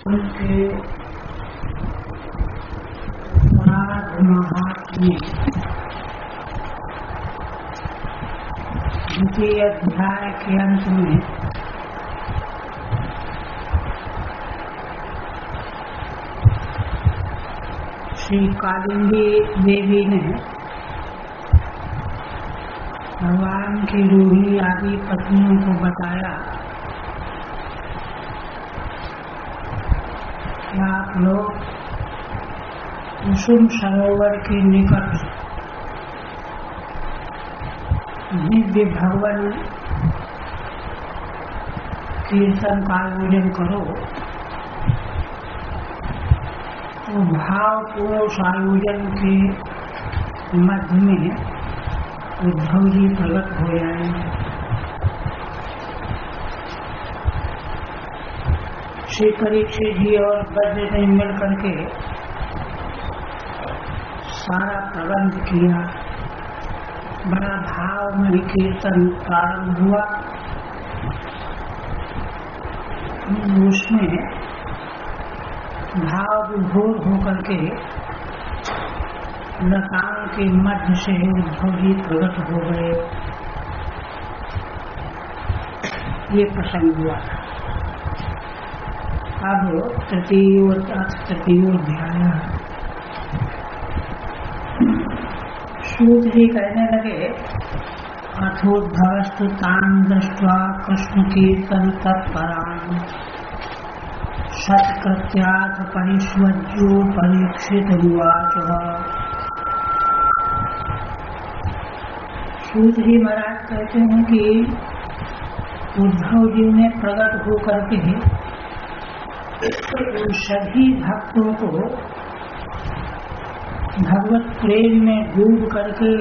उनके महात्म्य द्वितीय अध्याय के अंत में श्री कालिंदी देवी ने भगवान की रूही आदि पत्नियों को बताया कि आप लोग कुसुम सरोवर के निकट दिव्य भगवान कीर्तन का आयोजन करो। तो भावपूर्ण आयोजन के मध्य में उद्धव जी प्रकट हो जाएंगे। श्री परीक्षित जी और बद्र ने मिलकर के सारा प्रबंध किया। बड़ा भाव में कीर्तन प्रारंभ हुआ। उसमें भाव विभोर होकर के लताओं के मध्य से उद्धव जी प्रकट हो गए। ये प्रसंग हुआ। अब तृतीयोध्याय सूत जी कहने लगे, अथोद्भवस्तु तान् दृष्ट्वा कृष्ण कीर्तन तत्परान् सत्कृत्यात् परिष्वज्यो परीक्षित उवाच। सूत जी महाराज कहते हैं कि उद्धव जी ने प्रकट होकर के सभी भक्तों को भगवत प्रेम में डूब करके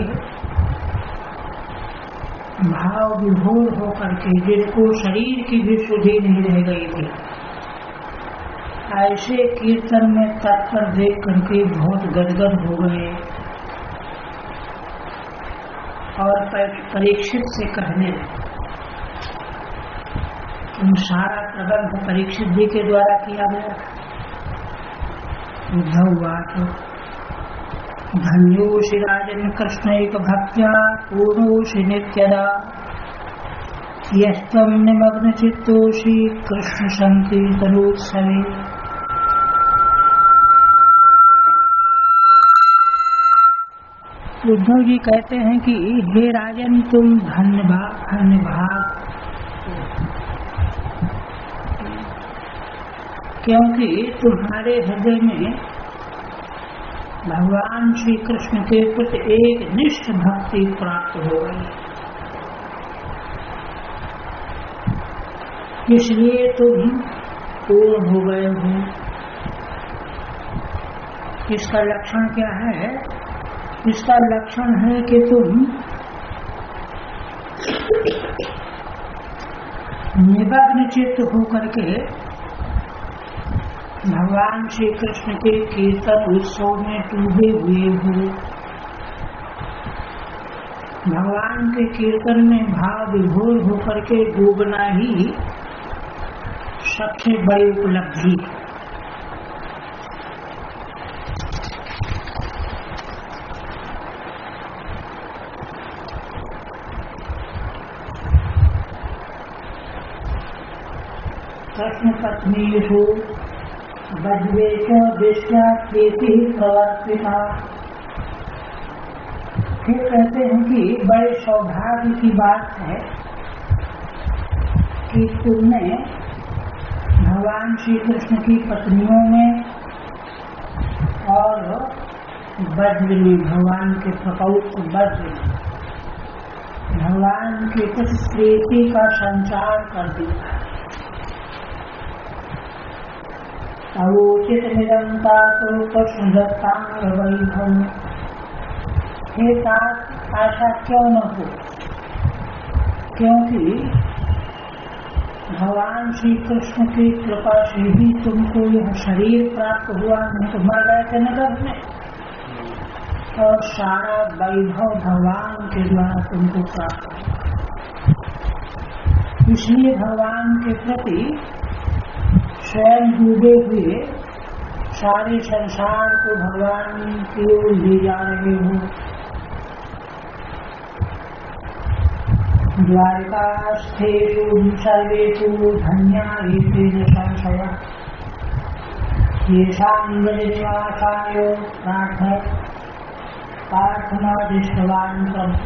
भाव विभोर होकर के जिनको शरीर की भी शुद्धि नहीं रह गई थी, ऐसे कीर्तन में तत्पर देख करके बहुत गदगद हो गए और परीक्षित से कहने तुम सारा प्रबंध परीक्षित जी के द्वारा किया गया। उद्धव बात धन्योषि राजन कृष्ण एक भक्त्या पूर्णोषि नित्यदा यस्तम निमग्न चित्तोषि कृष्ण संकीर्तनोत्सवे। उद्धव जी कहते हैं कि हे राजन तुम धन्य भाग, क्योंकि तुम्हारे हृदय में भगवान श्री कृष्ण के प्रति एक निष्ठ भक्ति प्राप्त हो गई, इसलिए तुम पूर्ण हो गए हो। इसका लक्षण क्या है? इसका लक्षण है कि तुम निमग्न चित्त होकर के भगवान श्री कृष्ण के कीर्तन उत्सव में डूबे हुए हो। भगवान के कीर्तन में भाव विभोर होकर के डूबना ही सबसे बड़ी उपलब्धि। कृष्ण पत्नीषु बद्वेश विश्वा प्रीति प्रवर्तिता। फिर कहते हैं कि बड़े सौभाग्य की बात है कि तुमने भगवान श्री कृष्ण की पत्नियों में और बद्र में, भगवान के प्रपौत्र बद्र में भगवान के कुछ प्रीति का संचार कर दिया। अवोचित निरंता तो कृष्ण दत्तांग वैभव। हे तात, ऐसा क्यों न हो, क्योंकि भगवान श्री कृष्ण की कृपा से ही तुमको यह शरीर प्राप्त हुआ, नहीं तो मर गए थे नगर में। और सारा वैभव भगवान के द्वारा तुमको प्राप्त हुआ। इसलिए भगवान के प्रति स्वयं डूबे हुए सारे संसार को भगवान की ओर ले जा रहे हो। द्वारिकास्थेषु सर्वेषु धन्या एतेन संशयः येषां ब्रजनिवासाय प्रार्थनादिष्टवान् तम्।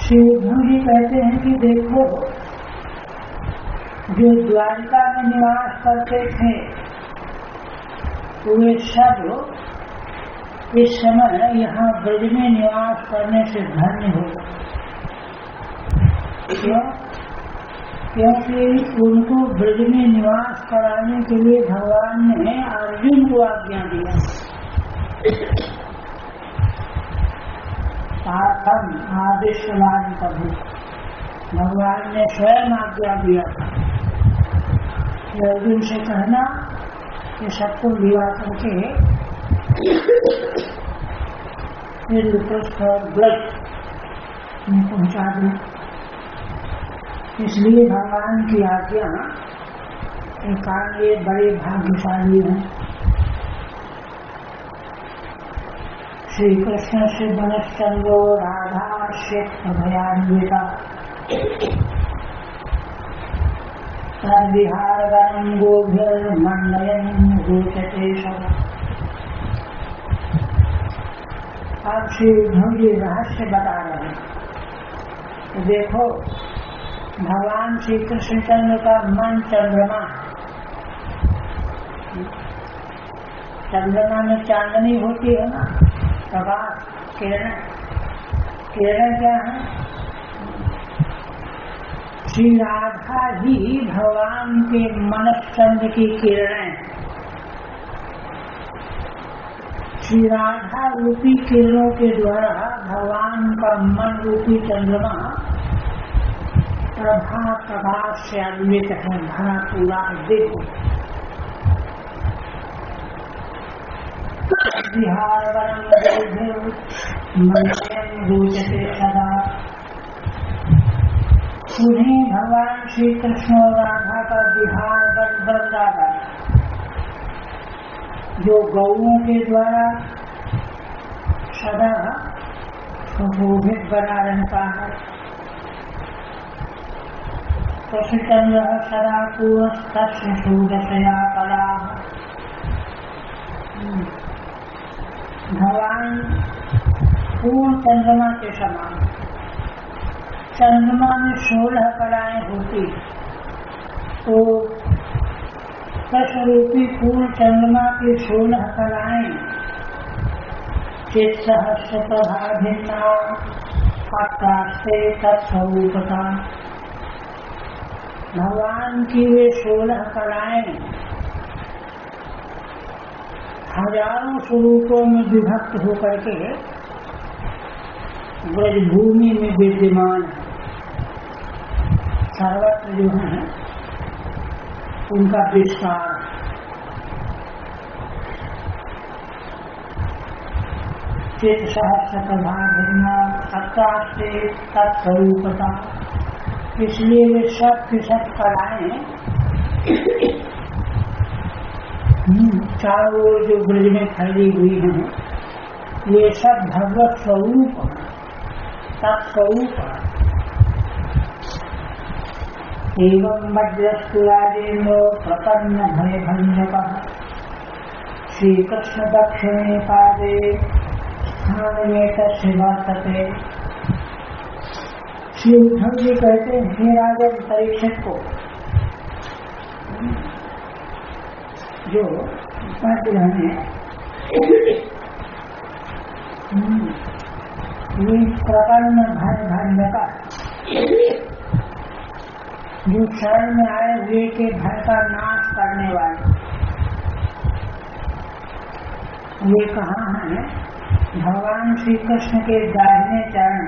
श्री उद्धव जी कहते हैं कि देखो, जो द्वारिका में निवास करते थे वे सब इस समय यहाँ ब्रज में निवास करने से धन्य हो गए। क्यों? क्योंकि उनको ब्रज में निवास कराने के लिए भगवान ने अर्जुन को आज्ञा दिया। पार्थम आदिष्टवान् तम्, भगवान ने स्वयं आज्ञा दिया था कि अर्जुन से कहना कि सबको विवाह करके इंद्रप्रस्थ और ब्रज में पहुंचा दो। इसलिए भगवान की आज्ञा के कारण ये बड़े भाग्यशाली हैं। श्री कृष्ण से बनश्चंद्रो राधा शेख भयान्विता तद्विहारगणं गोभिर्मण्डयन् गोचते सब। अब श्री उद्धव जी रहस्य बता रहे हैं। तो देखो, भगवान श्री कृष्णचंद्र का मन चंद्रमा, चंद्रमा में चांदनी होती है ना, प्रकाश, किरण। किरण क्या है? श्री राधा ही भगवान के मनश्चंद्र की किरणें। श्री राधा रूपी किरणों के द्वारा भगवान का मन रूपी चंद्रमा प्रभा प्रकाश से अन्वित है, भरा पूरा। देखो, विहार गोचते सदा। उन्हें भगवान श्री कृष्ण और राधा का विहार वृंदावन, जो गौओं के द्वारा सदा सुशोभित बना रहता है। कृष्णचंद्र सदा पूर्वस्तस्य षोडशया कला। भगवान पूर्ण चंद्रमा के समान। चंद्रमा में 16 कलाएं होती, तो कृष्ण रूपी पूर्ण चंद्रमा की 16 कलाएं चित्सहस्र प्रभा भिन्ना पट्टास्ते तत्स्वरूपता। भगवान की वे 16 कलाएं हजारों स्वरूपों में विभक्त होकर के ब्रजभूमि में विद्यमान है। सर्वत्र जो है उनका विस्तार। चित सहस्र प्रभा भिन्ना सत्तास्ते तत्स्वरूपता। इसलिए वे सब की सब कलाएं चारों ओर जो ब्रज में फैली हुई हैं, ये सब भगवत स्वरूप तत्स्वरूप। एवं वज्रस्तुराजेन्द्रो प्रपन्न भय भंजकः श्री कृष्ण दक्षिणे पादे स्थान में तस्य वर्तते। श्री उद्धव जी कहते हैं, हे राजन परीक्षित को, जो वज्र है ये प्रपन्न भय भंजकः, जो शरण में आए हुए के भय का नाश करने वाले। वे कहाँ हैं? भगवान श्री कृष्ण के दाहिने चरण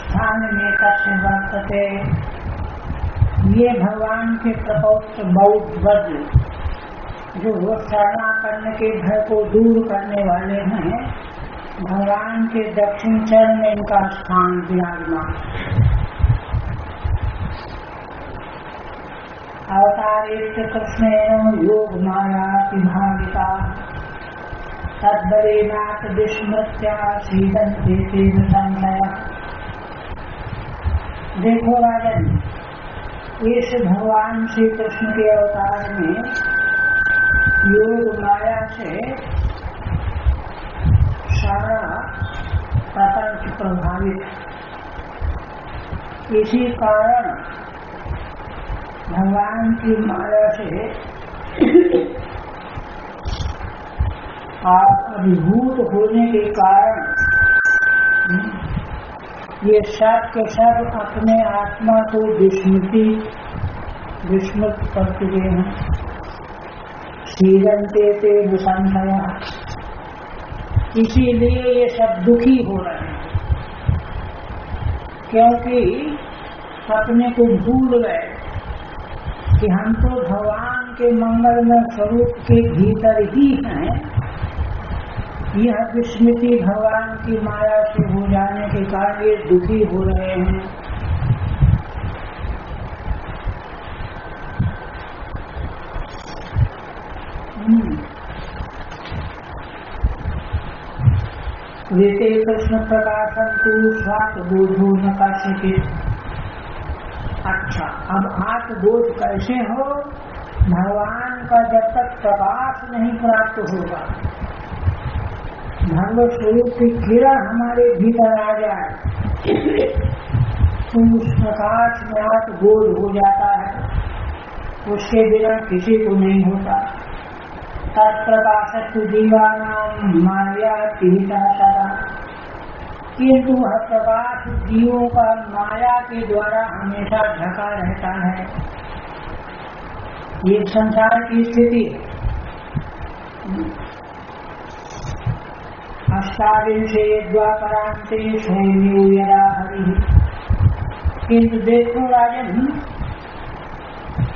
स्थान में तस्य वर्तते। ये भगवान के प्रपौत्र बौद्ध वज्र, जो शरणापन्न के भय को दूर करने वाले हैं, भगवान के दक्षिण चरण में इनका स्थान विराजमान। अवतारेत्य कृष्णेन योग माया विभागिता तद्बलेनाथ विस्मृत्या सीदन्ते तेन संशयः। देखो राजन, इस भगवान श्री कृष्ण के अवतार में योग माया से सारा प्रपंच प्रभावित। इसी कारण भगवान की माया से अभिभूत होने के कारण ये सब के सब अपने आत्मा को विस्मृत कर चुके हैं। सीदन्ते तेन संशयः, इसीलिए ये सब दुखी हो रहे हैं, क्योंकि अपने को भूल गए कि हम तो भगवान के मंगलमय स्वरूप के भीतर ही हैं। यह विस्मृति भगवान की माया से हो जाने के कारण ये दुखी हो रहे हैं। ऋते कृष्ण प्रकाशन तु स्वात्मबोधो न कश्यते। अच्छा, अब आत्मबोध कैसे हो? भगवान का जब तक प्रकाश नहीं प्राप्त होगा, भगवत स्वरूप की किरण हमारे भीतर आ जाए तो उस प्रकाश में आत्मबोध हो जाता है। उसके बिना किसी को नहीं होता। तत्प्रकाशस्तु जीवानां माया पीता सदा, किंतु वह प्रकाश जीवों का माया के द्वारा हमेशा ढका रहता है। ये संसार की स्थिति है। अष्टाविंशे द्वापरांते स्वयं यदा हरि। किंतु देखो राजन,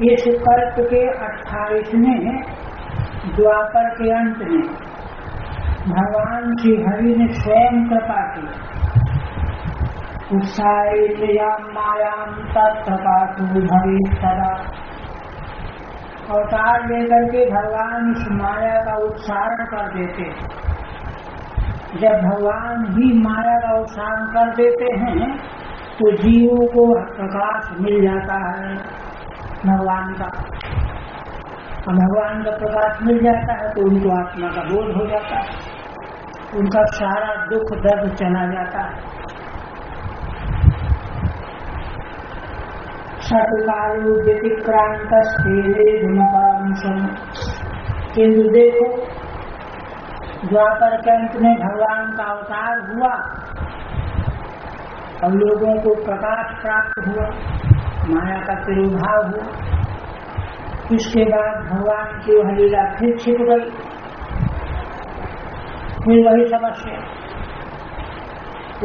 इस कल्प के 28वें द्वापर के अंत में भगवान श्री हरि ने स्वयं कृपा की। उत्साहेयाम मायाम तत्प्रकाशो भवेत् सदा। अवतार लेकर के भगवान उस माया का उत्सारण कर देते। जब भगवान ही माया का उत्सारण कर देते हैं तो जीवों को प्रकाश मिल जाता है भगवान का। भगवान का प्रकाश मिल जाता है तो उनको आत्मा का बोध हो जाता है, उनका सारा दुख दर्द चला जाता है। सतकालु व्यतिक्रांत किंतु देखो, द्वापर के अंत में भगवान का अवतार हुआ और लोगों को प्रकाश प्राप्त हुआ, माया का तिरोभाव हुआ। इसके बाद भगवान की वह लीला फिर छिप गई, फिर वही समस्या।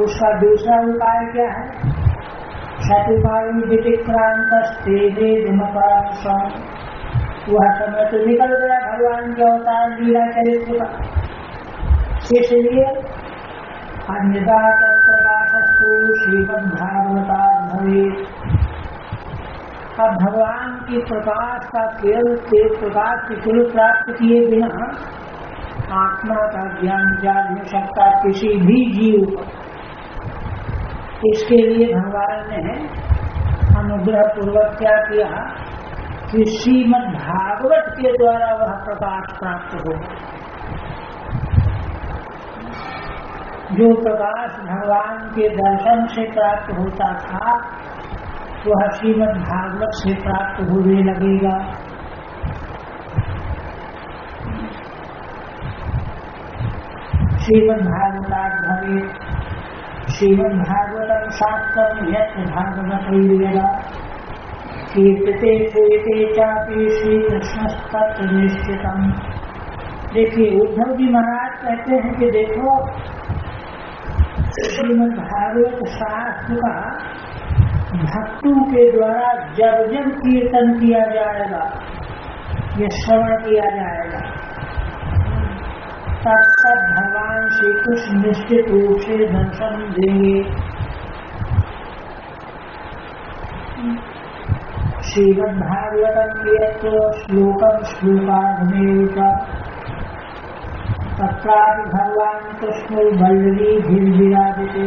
उसका दूसरा उपाय क्या है? शतुकाली व्यतिक्रांत वह समय तो निकल गया भगवान के अवतार लीला चरित्र का। इसलिए अन्यथा तत्प्रकाशस्तु श्रीमद्भागवतात् भवेत्। अब भगवान की प्रकाश का केवल प्रकाश के केवल प्राप्त किए बिना आत्मा का ज्ञान जान नहीं सकता किसी भी जीव को। इसके लिए भगवान ने अनुग्रह पूर्वक क्या किया कि श्रीमद् भागवत के द्वारा वह प्रकाश प्राप्त हो। जो प्रकाश भगवान के दर्शन से प्राप्त होता था वह श्रीमद् भागवत से प्राप्त होने लगेगा। श्रीमद् भागवतात् भवेत्। श्रीमद् भागवतम् शास्त्रम् यत् भागवतैर्यदा कीर्तते श्रूयते चापि श्रीकृष्णस्तत्र निश्चितम्। देखिए, उद्धव जी महाराज कहते हैं कि देखो, श्रीमद् भागवत शास्त्र का भक्तों के द्वारा जब जब कीर्तन किया जाएगा, ये श्रवण किया जाएगा, तब तक भगवान श्री कृष्ण निश्चित रूप से दर्शन देंगे। श्रीमद्भागवतम् यत्र श्लोकं श्लोकार्धमेव च तत्रापि भगवान् कृष्णो वल्लवीभिर्विराजते।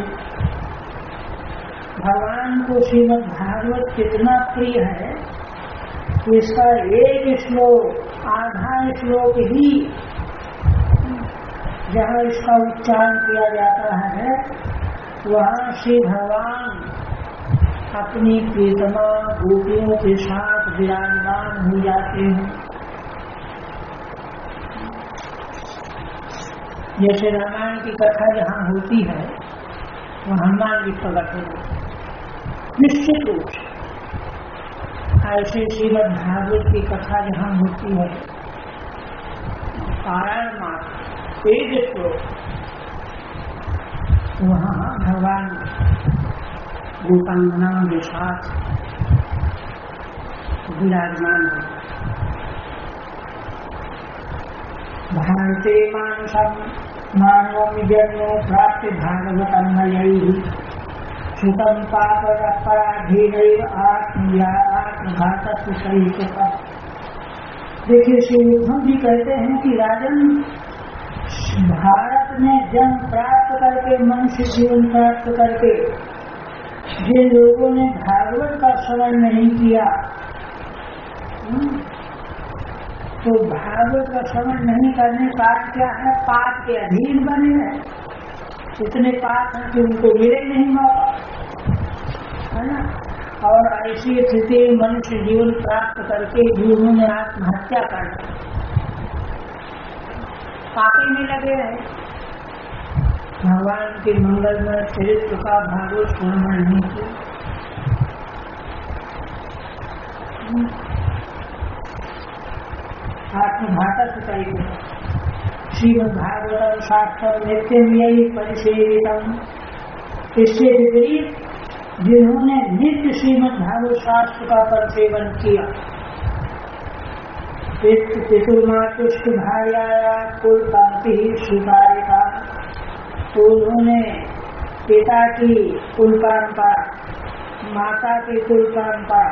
भगवान को श्रीमद्भागवत कितना प्रिय है तो इसका एक श्लोक आधा श्लोक ही जहाँ इसका उच्चारण किया जाता है वहाँ श्री भगवान अपनी प्रियतमा गोपियों के साथ विराजमान हो जाते हैं। जैसे रामायण की कथा जहाँ होती है वह हनुमान जी प्रकट हो निश्चित रूप से, ऐसे श्रीमद् भागवत की कथा जहाँ होती है पारायण मात्र एक श्लोक वहाँ भगवान गोपांगनाओं के साथ विराजमान है। भारते मानसम मानवम जन्मो प्राप्त भागवतन्मयैः सुतम पाप अपराधीनैव आत्मघातस्य सहितः। देखिए श्री उद्धव जी कहते हैं कि राजन भारत में जन्म प्राप्त करके मनुष्य जीवन प्राप्त करके जिन लोगों ने भागवत का श्रवण नहीं किया तो भागवत का श्रवण नहीं करने का क्या है, पाप के अधीन बने हैं। इतने पाप हैं कि उनको मिले नहीं मौका, है ना। और ऐसी स्थिति मनुष्य जीवन प्राप्त करके भी उन्होंने आत्महत्या कर दी, पापी में लगे रहे। भगवान के मंगलमय चरित्र का भागवत श्रवण नहीं किया। आत्मघातक चाहिए। श्रीमद्भागवतम शास्त्रम नित्यम यही परिसेवितम। इससे विपरीत जिन्होंने नित्य श्रीमद्भागवत शास्त्र का परिसेवन किया, पितुर्मातुष्ट भार्या कुल पंक्ति स्वीकारिता, तो उन्होंने पिता की कुल परंपरा, माता की कुल परंपरा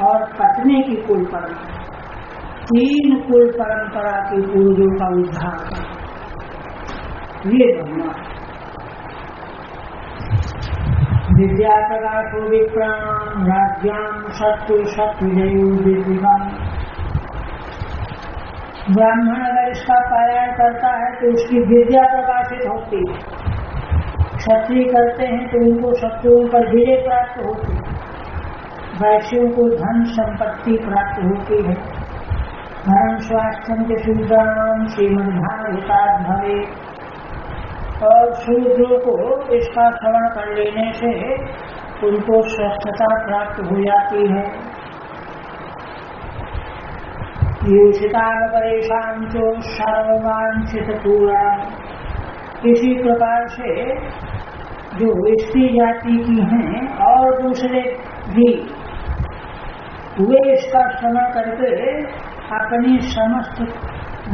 और पत्नी की कुल परंपरा, तीन कुल परंपरा के पूर्वजों का उद्धार कर ये भगवान। विद्या प्रकाशो विप्राम राज्याम शत्रु शत्रुजयो विद्वान। ब्राह्मण अगर इसका पारायण करता है तो उसकी विद्या प्रकाशित होती है, क्षत्रिय करते हैं तो उनको शत्रुओं पर विजय प्राप्त होती है, वैश्यों को धन संपत्ति प्राप्त होती है। धर्म स्वास्थ्य के शूद्राणाम श्रीमद्भागवतात् भवे। और शूद्रों को इसका श्रवण कर लेने से उनको स्वस्थता प्राप्त हो जाती है। परेशान जो सर्ववांछित पूरा। इसी प्रकार से जो स्त्री जाति की हैं और दूसरे भी वे इसका श्रवण करके अपनी समस्त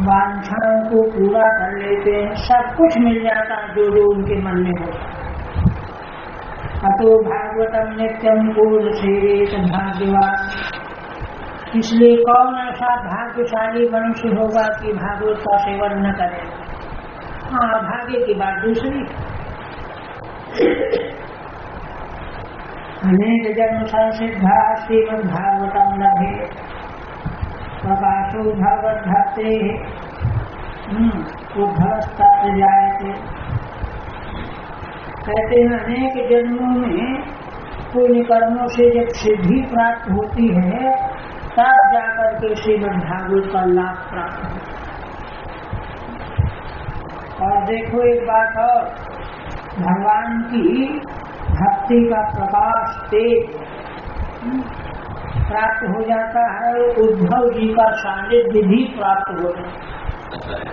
वांछाओं को पूरा कर लेते हैं, सब कुछ मिल जाता जो जो उनके मन में होता। अतो भागवतम नित्यम पूर्ण सेवेत भाग्यवान। इसलिए कौन ऐसा भाग्यशाली मनुष्य होगा कि भागवत का सेवन न करे। हाँ, भाग्य की बात दूसरी। अनेक जन्म संसिद्धा श्रीमद्भागवतम लभे प्रकाशो भगवत भक्ते उद्धवस्तत्र जायते। कहते हैं अनेक जन्मों में पुण्य कर्मों से जब सिद्धि प्राप्त होती है तब जाकर के श्रीमद्भागवत का लाभ प्राप्त हो। और देखो एक बात और, भगवान की भक्ति का प्रकाश तेज प्राप्त हो जाता है, उद्धव जी का सानिध्य भी प्राप्त हो जाता है।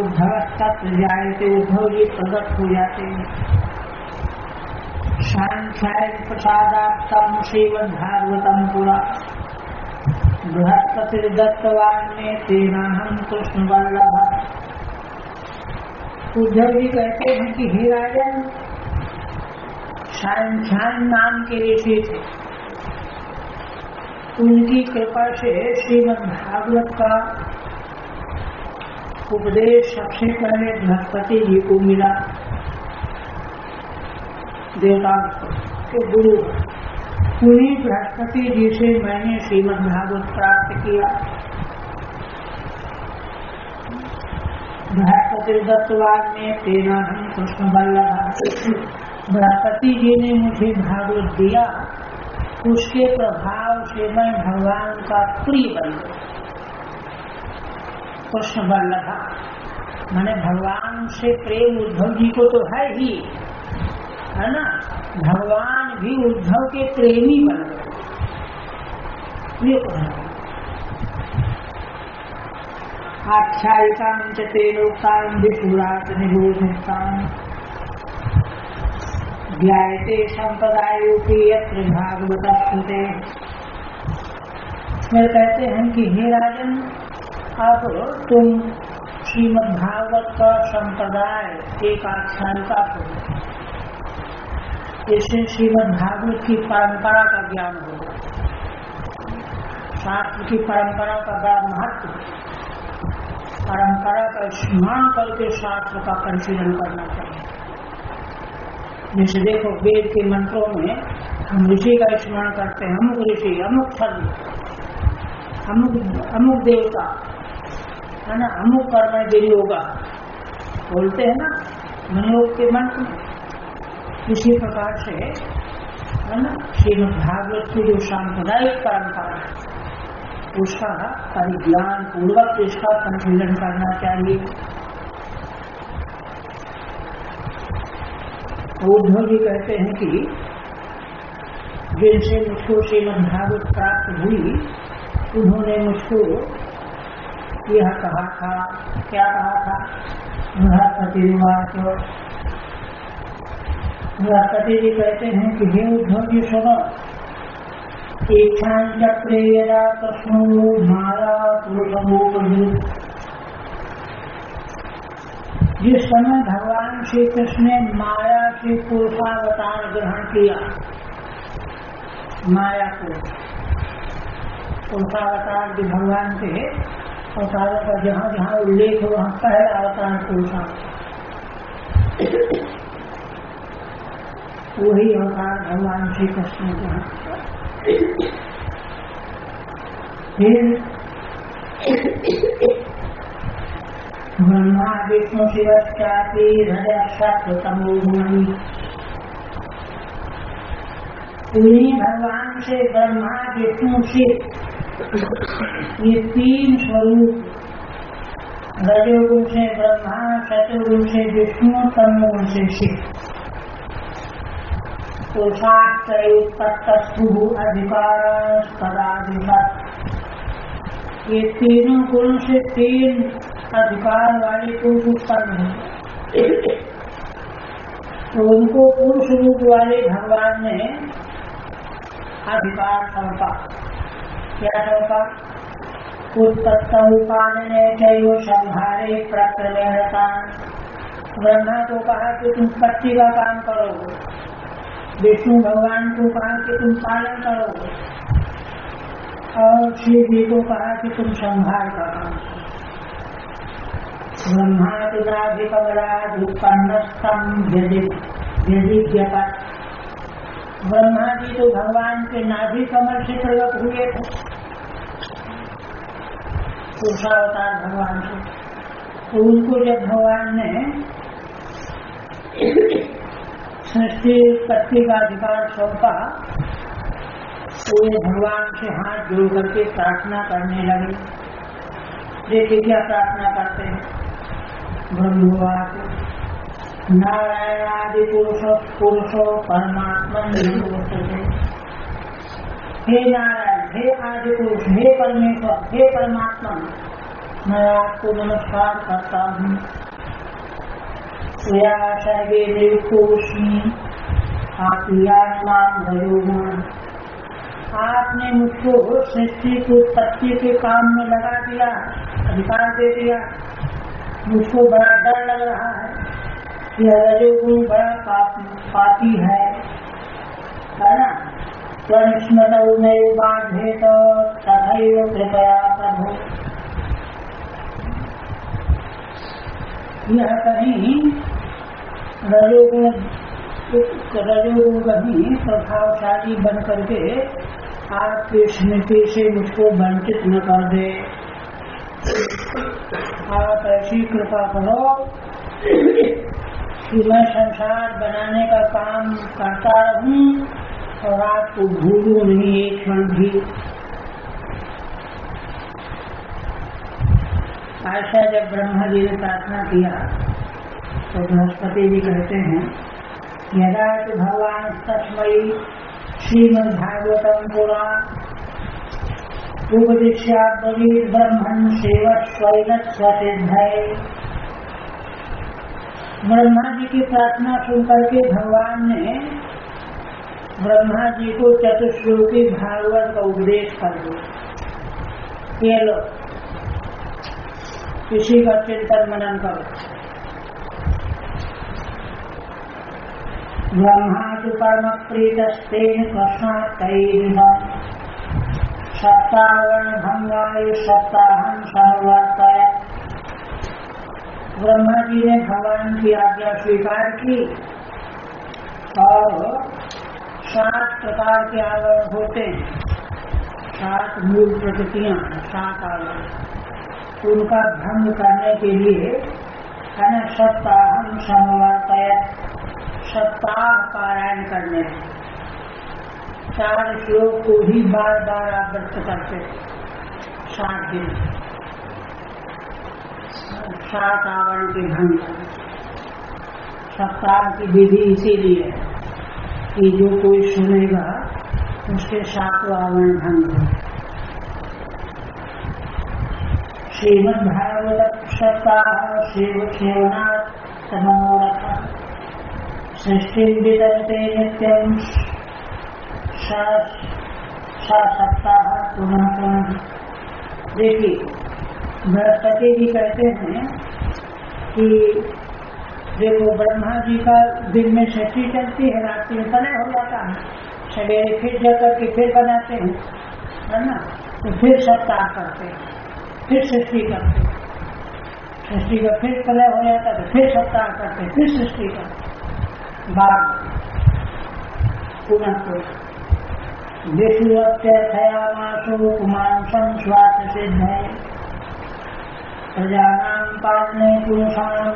उद्धव तत्व जाए थे, उद्धव जी प्रकट हो जाते हैं। सांख्याय प्रसादात्तम श्रीमद्भागवतम पुरा बृहस्पति दत्तवान में तेना हम कृष्ण वल्लभ। उद्धव जी कहते हैं कि हे राजन, सांख्यान नाम के ऋषि थे, उनकी कृपा से श्रीमद् भागवत का उपदेश सबसे पहले बृहस्पति जी को मिला। देवता के गुरु उन्हीं बृहस्पति जी से मैंने श्रीमद् भागवत प्राप्त किया। बृहस्पति दत्तवाद में तेना हम कृष्ण बल्लभ। बृहस्पति जी ने मुझे भागवत दिया, उसके प्रभाव से मैं भगवान का प्रिय बन गया। कृष्ण बल्लभ माने भगवान से प्रेम उद्धव जी को तो है ही, है ना। भगवान भी उद्धव के प्रेमी बन गए। आख्यायिका तेनोक्तां विपुरात निबोधितां ध्यायते संप्रदायोपि यत्र भागवतस्तुते। फिर कहते हैं कि हे राजन, अब तुम श्रीमद् भागवत का संप्रदाय एक आख्यायिका करो, इससे श्रीमद् भागवत की परंपरा का ज्ञान होगा। शास्त्र की परंपरा का बड़ा महत्व, परंपरा का स्मरण करके शास्त्र का परिशीलन करना चाहिए। जैसे देखो वेद के मंत्रों में हम ऋषि का स्मरण करते हैं, अमुक ऋषि, अमुक छंद, अमुक देवता, है ना, अमुक कर्म विनियोगा बोलते हैं ना मनोयोग के मंत्र में। इसी प्रकार से, है ना, श्रीमद् भागवत की जो सांप्रदायिक परंपरा है उसका परिज्ञान पूर्वक इसका संशोधन करना चाहिए। उद्धव जी कहते हैं कि जिनसे मुझको श्रीमद् भागवत प्राप्त हुई, उन्होंने मुझको यह कहा था, क्या कहा था, बृहस्पति जी कहते हैं कि हे उद्धव जी सुनो, इच्छांचक्रे यदा कृष्णो माया पुरुषमोपनिषद। जिस समय भगवान श्री कृष्ण ने माया से पुरुषावतार ग्रहण किया, माया को पुरुषावतार जो भगवान के अवतारों का जहाँ जहाँ उल्लेख हो वहाँ पहला अवतार पुरुषावतार, वही अवतार भगवान श्री कृष्ण ने ग्रहण किया। फिर ब्रह्मा विष्णु शिवश्चापि हृदय उन्हीं भगवान से ब्रह्मा विष्णु शिव ये तीन स्वरूप, रजोगुण से ब्रह्मा, सतोगुण से विष्णु, तमोगुण से शिव, पुरुषार्थयुत्पत्तस्तु अधिकारस्तदाधिकार, ये तीनों गुण से तीन अधिकार वाले पुरुष उत्पन्न हुए। तो उनको पुरुष रूप वाले भगवान ने अधिकार सौंपा। क्या सौंपा? उत्पत्तौपानने चैव संहारे प्रक्रमेणता। ब्रह्मा को कहा कि तुम उत्पत्ति का काम करो, विष्णु भगवान को कहा कि तुम पालन करो, और शिव जी को कहा कि तुम संहार का काम करो। ब्रह्मा तुदाधिकमराद उत्पन्नस्तम व्यजिज्ञपत्। ब्रह्मा जी तो भगवान के नाभि कमल से प्रकट हुए थे, पुरुषावतार भगवान से। तो उनको जब भगवान ने सृष्टि उत्पत्ति का अधिकार सौंपा, तो वे भगवान से हाथ जोड़ करके प्रार्थना करने लगे। देखिए क्या प्रार्थना करते हैं। ब्रह्मवाद नारायणादि पुरुषो परमात्मन नमोस्तुते। हे नारायण, हे आदि पुरुष, हे परमेश्वर, हे परमात्मा, मैं आपको नमस्कार करता हूँ। सर्वे निर्कोष्मी आप आपने मुझको सृष्टि की उत्पत्ति के काम में लगा दिया, अधिकार दे दिया। मुझको बड़ा डर लग रहा है, यह रजोगुण बड़ा पापी है ना। स्वनिस्मृतौ नैव बाध्येत तथैव कृपया प्रभु। यह कहीं रजोगुण ही प्रभावशाली बन करके आपकी स्मृति से मुझको वंचित न कर दे। आप ऐसी कृपा करो कि मैं संसार बनाने का काम करता रहूं और आपको भूलूं नहीं एक क्षण भी। ऐसा जब ब्रह्मा जी ने प्रार्थना किया तो बृहस्पति जी कहते हैं यदा तो भगवान तस्मै श्रीमद्भागवतम पुराण उपदिश्यात्मनि ब्रह्मण सेवस्वैनस्वसिद्धये। ब्रह्मा जी की प्रार्थना सुनकर के भगवान ने ब्रह्मा जी को चतुश्लोकी भागवत का उपदेश कर दिया। ये लो इसी का चिंतन मनन करो। ब्रह्मा तो परम प्रीतस्तेन कृष्णात्तैव सप्तावरण भंगाय सप्ताहं सर्वर्तय। ब्रह्मा जी ने भगवान की आज्ञा स्वीकार की और 7 प्रकार के आवरण होते हैं, 7 मूल प्रकृतियां, 7 आवरण, उनका भंग करने के लिए सप्ताहं सर्वर्तय, सप्ताह पारायण करने 4 श्लोक को ही बार बार आवृत्त करते 7 दिन, 7 आवरण के भंग। सप्ताह की विधि इसीलिए कि जो कोई सुनेगा उसके 7 आवरण भंग हो। श्रीमद्भागवत सप्ताह सेवनात् तमोरथ सृष्टि विदते नित्यं सप्ताह पुनः पुनः। देखिए बृहस्पति जी कहते हैं कि देखो ब्रह्मा जी का दिन में सृष्टि चलती है, रात्रि में प्रलय हो जाता है, सवेरे फिर जाकर के फिर बनाते हैं, है ना, तो फिर सप्ताह करते हैं, फिर सृष्टि करते हैं, सृष्टि का फिर प्रलय हो जाता है, फिर सप्ताह करते हैं, फिर सृष्टि करते बाद पुनः विष्णुत्यथयामासो पुमांसं स्वार्थ सिद्धये प्रजानां पालने पुरुषां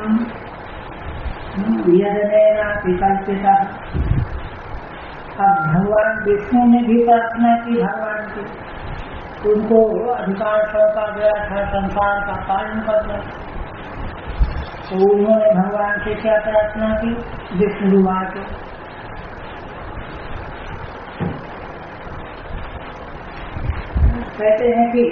यदनेनापि कल्पितः। अब भगवान विष्णु ने भी प्रार्थना की भगवान की, उनको अधिकार सौंपा गया था संसार का पालन करना, तो उन्होंने भगवान से क्या प्रार्थना की? विष्णुवाच कहते हैं कि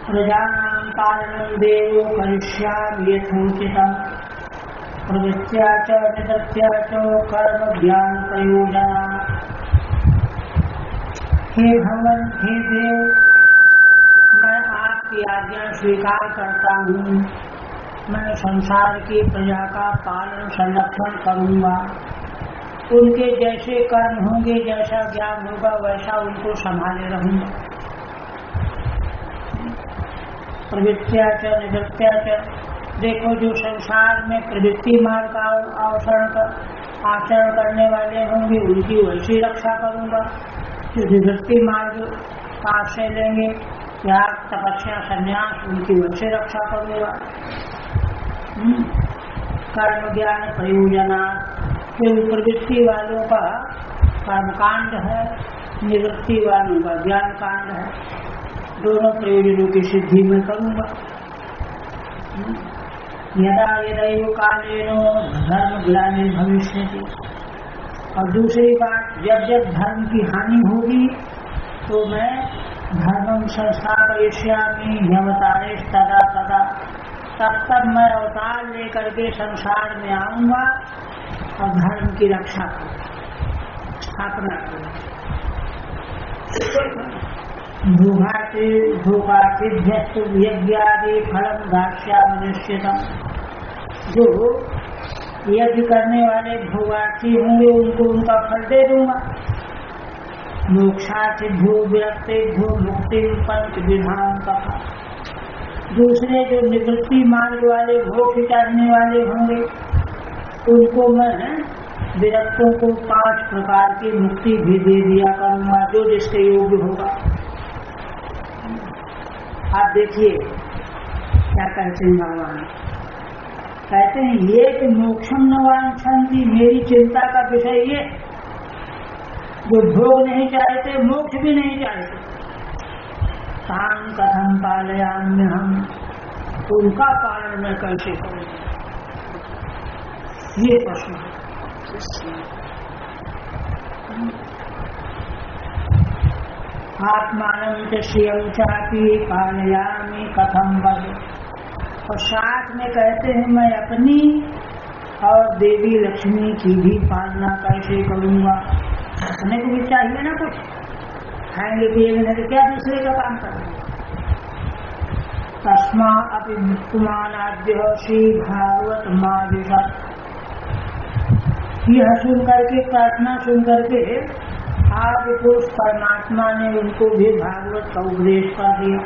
प्रजानां पालनं देवो करिष्यामि यथोचितं प्रवृत्त्या च निवृत्त्या च कर्म ज्ञान प्रयोजनात्। हे भगवान, हे देव, मैं आपकी आज्ञा स्वीकार करता हूँ, मैं संसार की प्रजा का पालन संरक्षण करूँगा, उनके जैसे कर्म होंगे, जैसा ज्ञान होगा वैसा उनको संभाले रहूँगा। प्रवृत्त्या च निवृत्त्या च, देखो जो संसार में प्रवृत्ति मार्ग का आचरण करने वाले होंगे उनकी वैसी रक्षा करूँगा, जो निवृत्ति मार्ग का आश्रय लेंगे, त्याग तपस्या संन्यास, उनकी वैसे रक्षा करूँगा। कर्म ज्ञान प्रयोजना, प्रवृत्ति वालों का कर्मकांड है, निवृत्ति वालों का ज्ञान कांड है, दोनों प्रयोजनों की सिद्धि में करूँगा। यदा यदैव कालेन धर्म ग्लानिर्भविष्यति, और दूसरी बात, जब जब धर्म की हानि होगी तो मैं धर्मं संस्थापयिष्यामि ह्यवतारेष तदा तदा, तब मैं अवतार लेकर के संसार में आऊँगा और धर्म की रक्षा करूँगा, स्थापना करूँगा। भोगासिद्ध्यस्तु यज्ञादि फलं दास्यामि निश्चितम्। जो यज्ञ करने वाले भोगार्थी होंगे उनको उनका फल दे दूंगा। मोक्षार्थिभ्यो विरक्तेभ्यो मुक्ति पंच विधान कहा। दूसरे जो निवृत्ति मार्ग वाले भोग चाहने वाले होंगे उनको मैं विरक्तों को 5 प्रकार की मुक्ति भी दे दिया करूंगा, जो जिसके योग्य होगा। आप देखिए क्या कहते हैं भगवान। कहते हैं ये कि मोक्षम न वांछन्ति, मेरी चिंता का विषय ये जो भोग नहीं चाहते मोक्ष भी नहीं चाहते, तान कथम पालयाम्य हम, उनका पालन मैं कैसे करूं, ये प्रश्न है। आत्मानं च श्रियं चापि पालयामि कथम वद, और साथ में कहते हैं मैं अपनी और देवी लक्ष्मी की भी पालना कैसे करूंगा। अपने को भी चाहिए ना कुछ, खाएंगे पिएंगे तो क्या दूसरे का काम करेंगे। तस्मा अपि मुक्तमानाद्य श्री भागवत मादिशत्, यह सुन करके प्रार्थना सुन करके आदि पुरुष परमात्मा ने उनको भी भागवत का उपदेश कर दिया।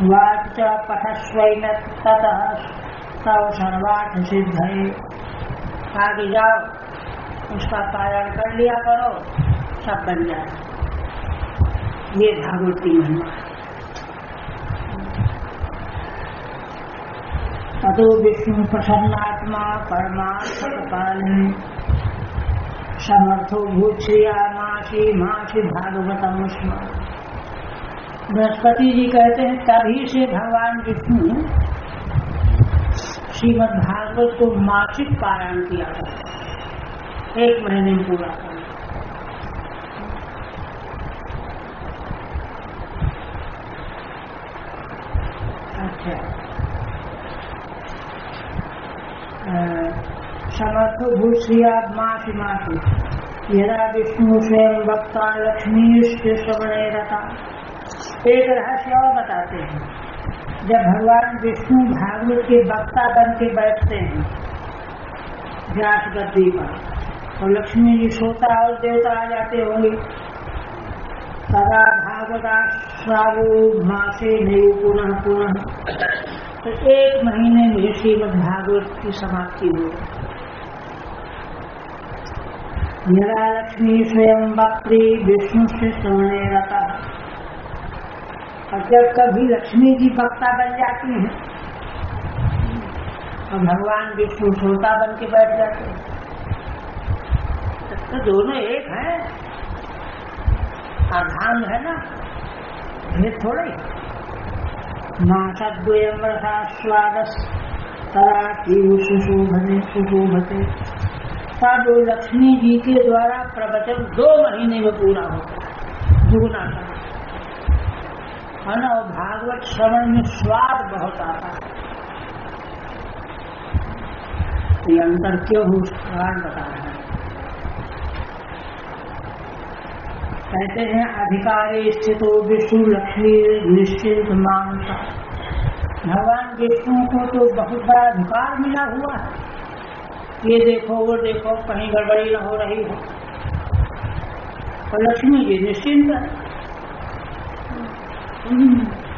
वाच पठस्वैन ततः तव सर्वार्थ सिद्धये, आगे जाओ उसका पालन कर लिया करो, सब बन जाए। ये भागवत की महिमा है। ततो विष्णु प्रसन्नात्मा परमार्थपालिनी समर्थो भूश्रिया मासी भागवतम स्म। बृहस्पति जी कहते हैं तभी से भगवान विष्णु श्रीमद् भागवत को मासिक पारायण किया करते, 1 महीने में पूरा करना। अच्छा, समर्थो भूश्रिया मासी यदा विष्णु स्वयं वक्ता लक्ष्मी श्रवणे रता। एक रहस्य और बताते हैं, जब भगवान विष्णु भागवत के वक्ता बन के बैठते हैं व्यास गद्दी पर, और लक्ष्मी जी श्रोता और देवता आ जाते होंगे, तदा भागवता श्रावो मासे नहीं पुनः पुनः, तो 1 महीने में श्रीमद् भागवत की समाप्ति हो। यदा लक्ष्मी स्वयं वक्त्री विष्णु से श्रवणे रता, और जब कभी लक्ष्मी जी वक्ता बन जाती हैं और भगवान विष्णु श्रोता बन के बैठ जाते हैं, तो दोनों एक है, अर्धांग है ना, भेद थोड़ा ही। मासद्वयं रसास्वादस तदा सुशोभते, तब लक्ष्मी जी के द्वारा प्रवचन 2 महीने में पूरा होता है, दुगुना है ना। और भागवत श्रवण में स्वाद बहुत आता है। ये अंतर क्यों हो कारण बता रहे हैं। कहते हैं अधिकारी स्थितो विष्णु लक्ष्मी निश्चिंत मानसा, भगवान विष्णु को तो बहुत बड़ा अधिकार मिला हुआ है, ये देखो वो देखो कहीं गड़बड़ी न हो रही हो, और लक्ष्मी जी निश्चिंत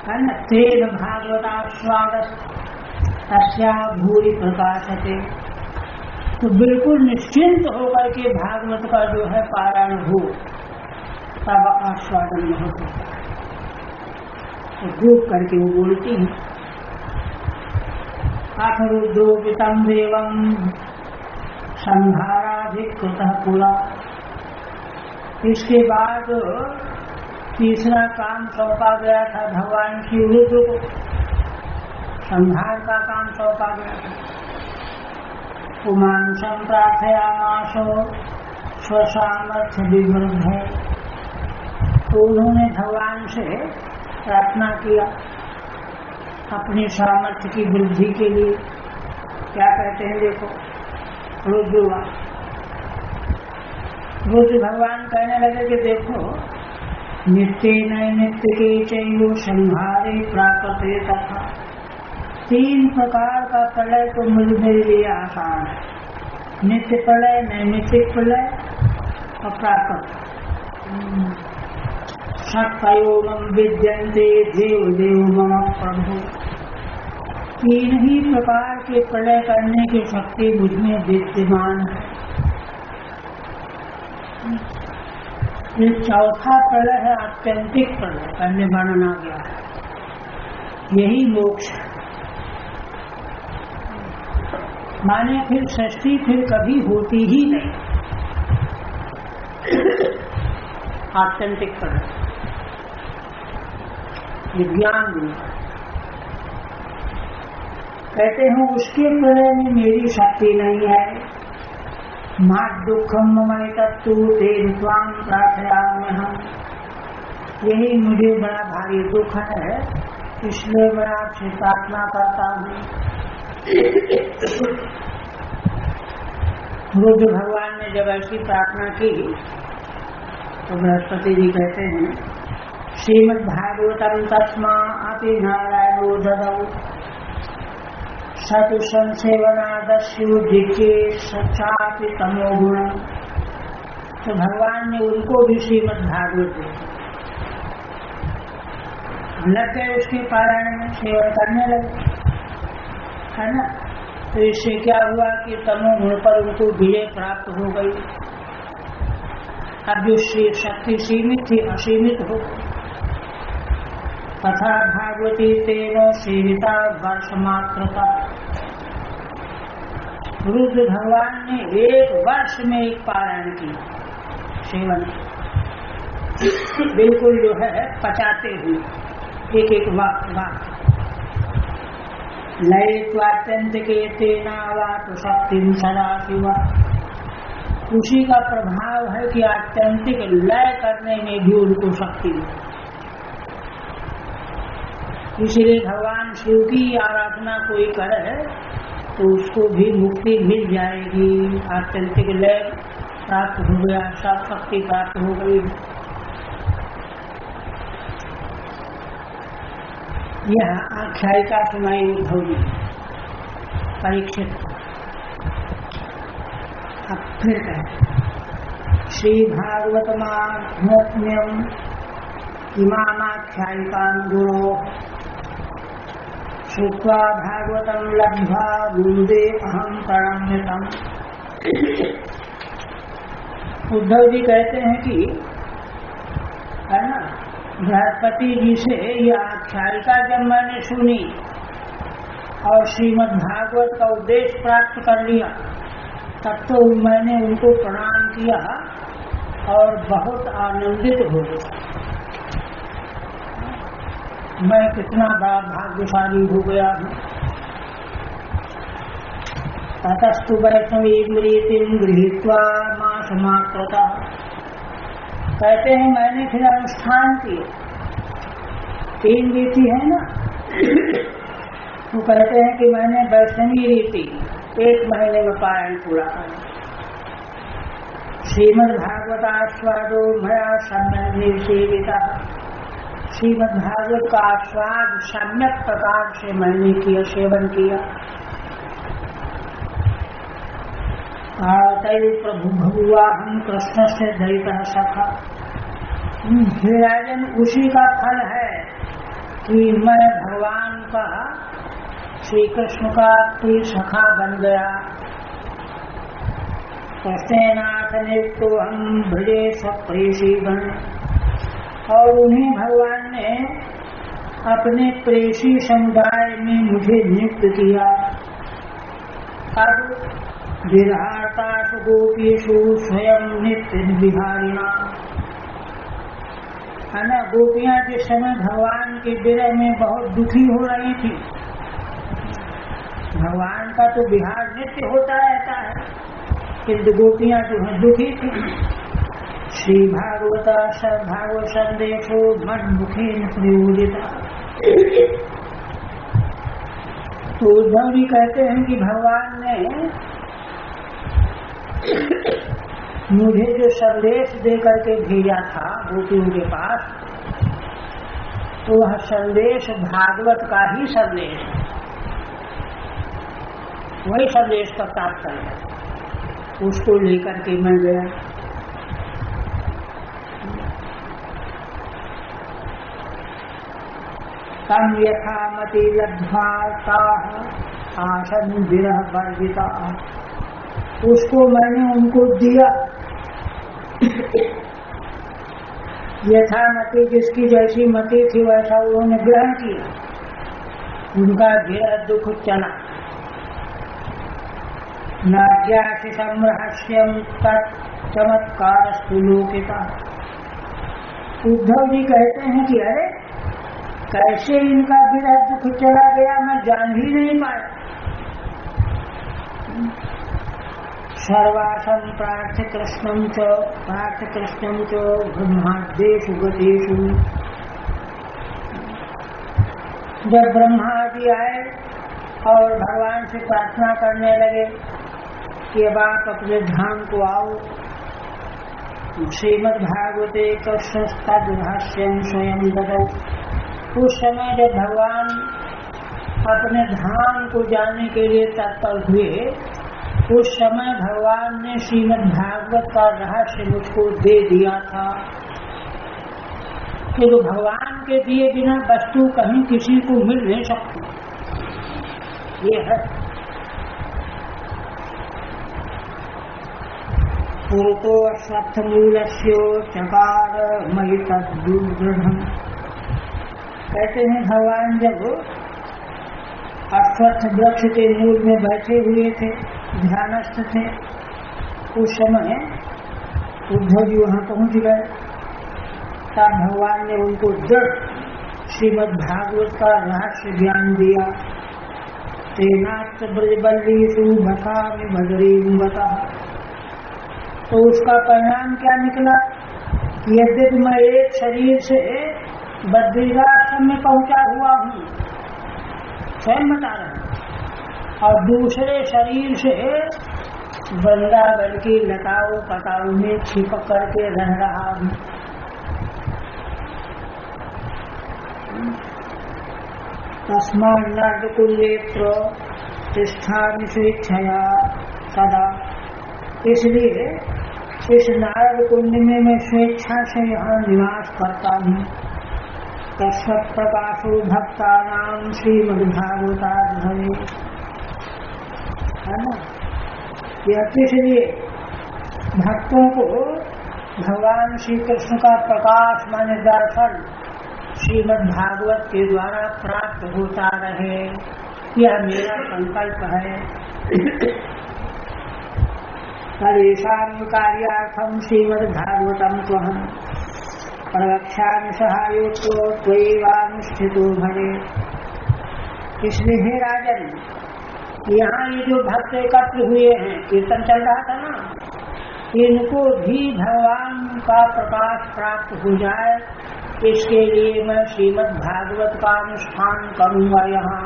है न। तेन भागवतास्वाद तस्या भूरि प्रकाशते, तो बिल्कुल निश्चिंत होकर के भागवत का जो है पारायण हो, तब आस्वादन में होता है। तो डूब करके वो बोलती है, अथरुद्रोपितम देवम संहाराधिकृत पुरा। इसके बाद तीसरा काम सौंपा गया था भगवान श्री रुद्र को, संहार का काम सौंपा गया था। पुमांसम प्रार्थयामासो स्वसामर्थ्य विवृद्ध है, तो उन्होंने भगवान से प्रार्थना किया अपनी सामर्थ्य की वृद्धि के लिए। क्या कहते हैं देखो, रुद्र भगवान कहने लगे कि देखो नित्य नए नित्य के चैयो संहारे प्राप्त तथा, तीन प्रकार का प्रलय तो मेरे लिए आसान है, नित्य प्रलय, नैमित्तिक प्रलय और प्राकृत। शक्तयोमं विद्यन्ते देव देव मम प्रभु। तीन ही प्रकार के प्रलय करने की शक्ति मुझमें विद्यमान है। ये चौथा प्रलय है आत्यंतिक प्रलय, पहले वर्णना गया है, यही मोक्ष है। माने फिर सृष्टि फिर कभी होती ही नहीं, आत्यंतिक प्रलय विज्ञान रूप। कहते हैं उसके प्रलय में मेरी शक्ति नहीं है। मात दुखम ममय तत्तु तेन त्वां प्रार्थयाम्यहम्। यही मुझे बड़ा भारी दुख है, इसलिए मैं आपसे प्रार्थना करता हूँ। रुद्र भगवान ने जब ऐसी प्रार्थना की तो बृहस्पति जी कहते हैं श्रीमद्भागवतम तस्मा अपि नारायणो ददौ सतु संसेवनादस्यु जिज्ञे सच्चापि तमो गुण। तो भगवान ने उनको भी श्रीमद्भागवत लग गए, उसके पारायण में सेवन करने लगे, है ना। तो इससे क्या हुआ कि तमो गुण पर उनको विजय प्राप्त हो गई। अब जो शक्ति सीमित थी असीमित हो गई। तथा भागवती तेन सेविता वर्ष मात्रता। रुद्र भगवान ने एक वर्ष में एक पारायण किया, सेवन बिल्कुल जो है पचाते हुए एक एक वाक्य। लय त्वात्यंत के तेना वात शक्ति सदा शिवा। उसी का प्रभाव है कि आत्यंतिक लय करने में भी उनको शक्ति है। इसलिए भगवान शिव की आराधना कोई करे तो उसको भी मुक्ति मिल जाएगी, आत्यंतिक लय प्राप्त हो गया, सब शक्ति प्राप्त हो गई। यह आख्यायिका सुनाई उद्धव जी परीक्षित। अब फिर कहें श्री भागवतमात्म्यम इमामाख्यायिकां गुरो श्रुत्वा भागवतं लब्ध्वा गुरुदे अहं प्रणम्यतम्। उद्धव जी कहते हैं कि है ना, बृहस्पति जी से यह आख्यायिका जब मैंने सुनी और श्रीमद् भागवत का उपदेश प्राप्त कर लिया, तब तो मैंने उनको प्रणाम किया और बहुत आनंदित हो गया। मैं कितना बड़ा भाग्यशाली हो गया हूँ। ततस्तु वैष्णवीं गृहीत्वा मासमात्रता। कहते हैं मैंने फिर अनुष्ठान किए, 3 रीति है ना। तो कहते हैं कि मैंने वैष्णवी रीति 1 महीने में पारायण पूरा किया। श्रीमद् भागवतास्वादो मया सम्यक् निसेविता। श्रीमद् भागवत का आस्वाद सम्यक प्रकार से मैंने किया, सेवन किया। प्रभु भगुआ हम कृष्ण से दैता सखा। हे राजन, उसी का फल है कि मैं भगवान का, श्री कृष्ण का प्रिय सखा बन गया। कृष्णनाथ ने तो हम भजे सब प्रेषी बने, और उन्हीं भगवान ने अपने प्रेषी समुदाय में मुझे नियुक्त किया। अब विरहातासु गोपीषु स्वयं नित्य विहारिणा। है ना, गोपियां जिस समय भगवान के विरह में बहुत दुखी हो रही थी, भगवान का तो विहार नित्य होता रहता है, किंतु गोपियां जो है दुखी थी। श्री भागवत संदेशो मन्मुखेन प्रयोजिता। तो उद्धव जी कहते हैं कि भगवान ने मुझे जो संदेश दे करके भेजा था गोपियों के पास, तो वह संदेश भागवत का ही संदेश है। वही संदेश का तात्पर्य, उसको लेकर के मैं गया। तम यथा मति लब्ध्वा आसन विरह वर्जिता, उसको मैंने उनको दिया। यथा मति, जिसकी जैसी मति थी वैसा उन्होंने ग्रहण किया, उनका विरह दुख चला। नाज्यासितं रहस्यं तत् चमत्कारस्तु लोकिता। उद्धव जी कहते हैं कि अरे कैसे इनका विरह दुख चला गया, मैं जान ही नहीं पाया। सर्वासं प्रार्थ कृष्णं च ब्रह्माद्येषु गतेषु। जब ब्रह्मा जी आए और भगवान से प्रार्थना करने लगे कि अब आप अपने धाम को आओ, श्रीमद् भागवते कृष्णस्तद्भाष्यं स्वयं ददौ। उस समय जब भगवान अपने धाम को जाने के लिए तत्पर हुए, उस समय भगवान ने श्रीमद् भागवत का रहस्य मुझको दे दिया था कि वो भगवान के दिए बिना वस्तु कहीं किसी को मिल नहीं सकती। ये है पुरुतो अश्वत्थ मूलस्यो चकार मयि तद्दुर्दृढ़म्। कहते हैं भगवान जब अश्वत्थ वृक्ष के मूल में बैठे हुए थे, ध्यानस्थ थे, उस समय उद्धव जी वहाँ पहुँच गए। तब भगवान ने उनको दृढ़ श्रीमद् भागवत का रहस्य ज्ञान दिया। तेनात् ब्रजबल्लीषु भसामि भद्रीम्बता। तो उसका परिणाम क्या निकला? यद्यपि मैं एक शरीर से बद्रीनाथ में पहुंचा हुआ हूँ, स्वयं बता रहा हूँ, और दूसरे शरीर से वृंदावन की लताओं पताओं में छिपक करके रह रहा हूँ। तस्मात् नारदकुल्येऽत्र तिष्ठामि स्वेच्छया सदा। इसलिए इस नारद कुंड में मैं स्वेच्छा से यहाँ निवास करता हूँ। तस्सत् प्रकाशो भक्तानां श्रीमद्भागवताद्धवे। है ना, यह इसलिए भक्तों को भगवान श्री कृष्ण का प्रकाश माने दर्शन श्रीमद्भागवत के द्वारा प्राप्त होता रहे, यह मेरा संकल्प है। तदेषां कार्यार्थं श्रीमद्भागवतं त्वहं प्रवक्ष्यामि सहायोक्तो त्वयैवानुष्ठितो भवेत्। इसलिए हे राजन, यहाँ ये जो भक्त एकत्र हुए हैं, कीर्तन चल रहा था ना, इनको भी भगवान का प्रकाश प्राप्त हो जाए, इसके लिए मैं श्रीमद् भागवत का अनुष्ठान करूँगा। यहाँ